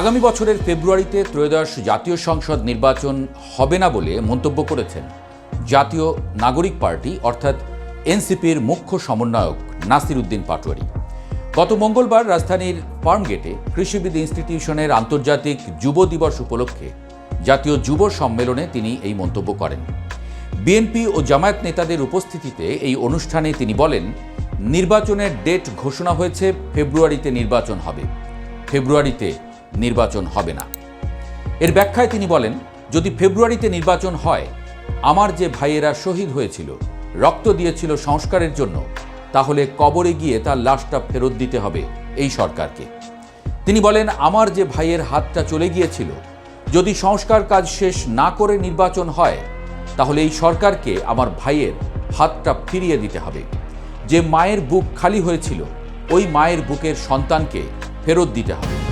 আগামী বছরের ফেব্রুয়ারিতে ত্রয়োদশ জাতীয় সংসদ নির্বাচন হবে না বলে মন্তব্য করেছেন জাতীয় নাগরিক পার্টি অর্থাৎ এনসিপির মুখ্য সমন্বয়ক নাসির উদ্দিন পাটোয়ারি। গত মঙ্গলবার রাজধানীর ফার্মগেটে কৃষিবিদ ইনস্টিটিউশনের আন্তর্জাতিক যুব দিবস উপলক্ষে জাতীয় যুব সম্মেলনে তিনি এই মন্তব্য করেন। বিএনপি ও জামায়াত নেতাদের উপস্থিতিতে এই অনুষ্ঠানে তিনি বলেন, নির্বাচনের ডেট ঘোষণা হয়েছে, ফেব্রুয়ারিতে নির্বাচন হবে, ফেব্রুয়ারিতে নির্বাচন হবে না। এর ব্যাখ্যায় তিনি বলেন, যদি ফেব্রুয়ারিতে নির্বাচন হয়, আমার যে ভাইয়েরা শহীদ হয়েছিল, রক্ত দিয়েছিল সংস্কারের জন্য, তাহলে কবরে গিয়ে তার লাশটা ফেরত দিতে হবে এই সরকারকে। তিনি বলেন, আমার যে ভাইয়ের হাতটা চলে গিয়েছিল, যদি সংস্কার কাজ শেষ না করে নির্বাচন হয়, তাহলে এই সরকারকে আমার ভাইয়ের হাতটা ফিরিয়ে দিতে হবে। যে মায়ের বুক খালি হয়েছিল, ওই মায়ের বুকের সন্তানকে ফেরত দিতে হবে।